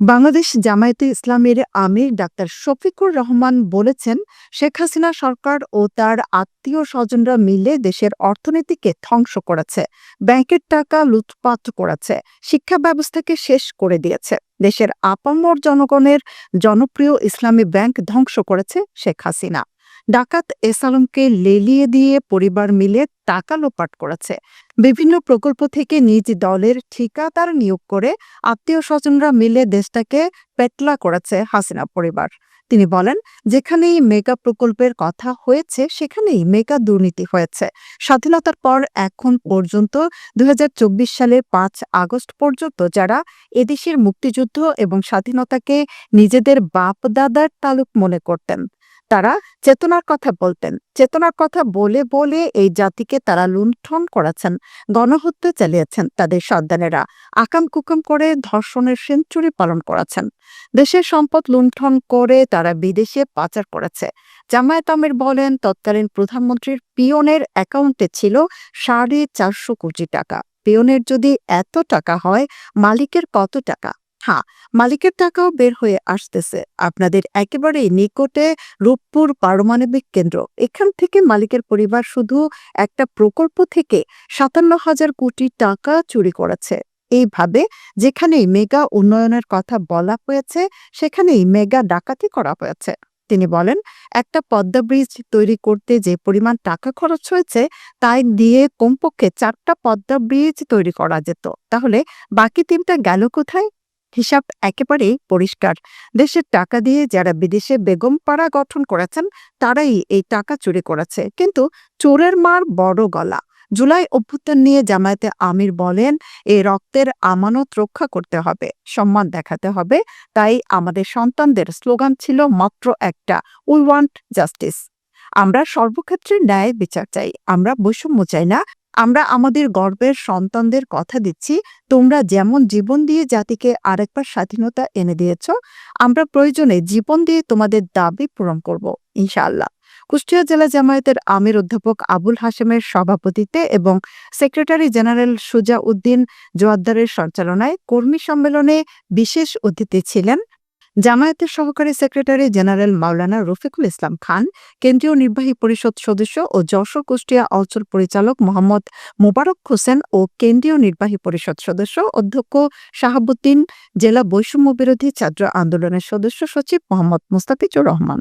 বাংলাদেশ জামায়াতে ইসলামীর আমির ডাক্তার শফিকুর রহমান বলেছেন, শেখ হাসিনা সরকার ও তার আত্মীয় স্বজনরা মিলে দেশের অর্থনীতিকে ধ্বংস করেছে, ব্যাংকের টাকা লুটপাট করেছে, শিক্ষা ব্যবস্থাকে শেষ করে দিয়েছে। দেশের আপামর জনগণের জনপ্রিয় ইসলামী ব্যাংক ধ্বংস করেছে শেখ হাসিনা। ডাকাত এস আলমকে লেলিয়ে দিয়ে পরিবার মিলে টাকা লোপাট করেছে। বিভিন্ন প্রকল্প থেকে নিজ দলের ঠিকাদার নিয়োগ করে আত্মীয় স্বজনরা মিলে দেশটাকে পেটলা করেছে হাসিনা পরিবার। তিনি বলেন, যেখানেই মেগা প্রকল্পের কথা হয়েছে সেখানেই মেগা দুর্নীতি হয়েছে। স্বাধীনতার পর এখন পর্যন্ত ২০২৪ সালের ৫ আগস্ট পর্যন্ত যারা এদেশের মুক্তিযুদ্ধ এবং স্বাধীনতাকে নিজেদের বাপ দাদার তালুক মনে করতেন, তারা চেতনার কথা বলতেন। চেতনার কথা বলে বলে এই জাতিকে তারা লুণ্ঠন করেছেন, গণহত্যা চালিয়েছেন। তাদের সন্তানেরা আকাম কুকাম করে ধর্ষণের সেঞ্চুরি পালন করেছেন। দেশের সম্পদ লুণ্ঠন করে তারা বিদেশে পাচার করেছে। জামায়াত আমির বলেন, তৎকালীন প্রধানমন্ত্রীর পিয়নের অ্যাকাউন্টে ছিল ৪৫০ কোটি টাকা। পিয়নের যদি এত টাকা হয়, মালিকের কত টাকা? হ্যাঁ, মালিকের টাকাও বের হয়ে আসতেছে। আপনাদের একেবারেই নিকটে রূপপুর পারমাণবিক কেন্দ্র, এখান থেকে মালিকের পরিবার শুধু একটা প্রকল্প থেকে ৫৭,০০০ কোটি টাকা চুরি করেছে। এইভাবে যেখানেই মেগা উন্নয়নের কথা বলা হয়েছে সেখানেই মেগা ডাকাতি করা হয়েছে। তিনি বলেন, একটা পদ্মা ব্রিজ তৈরি করতে যে পরিমাণ টাকা খরচ হয়েছে তাই দিয়ে কমপক্ষে ৪টা পদ্মা ব্রিজ তৈরি করা যেত। তাহলে বাকি ৩টা গেল কোথায়? হিসাব একেবারেই পরিষ্কার। দেশের টাকা দিয়ে যারা বিদেশে বেগমপাড়া গঠন করেছেন তারাই এই টাকা চুরি করেছে। কিন্তু চোরের মার বড় গলা। জুলাই অভ্যুত্থান নিয়ে জামায়াতে আমির বলেন, এই রক্তের আমানত রক্ষা করতে হবে, সম্মান দেখাতে হবে। তাই আমাদের সন্তানদের স্লোগান ছিল মাত্র একটা, উই ওয়ান্ট জাস্টিস। আমরা সর্বক্ষেত্রে ন্যায় বিচার চাই, আমরা বৈষম্য চাই না। আমরা আমাদের গর্বের সন্তানদের কথা দিচ্ছি, তোমরা যেমন জীবন দিয়ে জাতিকে আরেকবার স্বাধীনতা এনে দিয়েছ, আমরা প্রয়োজনে জীবন দিয়ে তোমাদের দাবি পূরণ করব ইনশাআল্লাহ। কুষ্টিয়া জেলা জামায়াতের আমির অধ্যাপক আবুল হাশেমের সভাপতিত্বে এবং সেক্রেটারি জেনারেল সুজা উদ্দিন জোয়াদ্দারের সঞ্চালনায় কর্মী সম্মেলনে বিশেষ অতিথি ছিলেন জামায়াতের সহকারী সেক্রেটারি জেনারেল মাওলানা রফিকুল ইসলাম খান, কেন্দ্রীয় নির্বাহী পরিষদ সদস্য ও যশোর কুষ্টিয়া অঞ্চল পরিচালক মোহাম্মদ মোবারক হোসেন ও কেন্দ্রীয় নির্বাহী পরিষদ সদস্য অধ্যক্ষ শাহাবুদ্দিন, জেলা বৈষম্য বিরোধী ছাত্র আন্দোলনের সদস্য সচিব মোহাম্মদ মুস্তাফিজুর রহমান।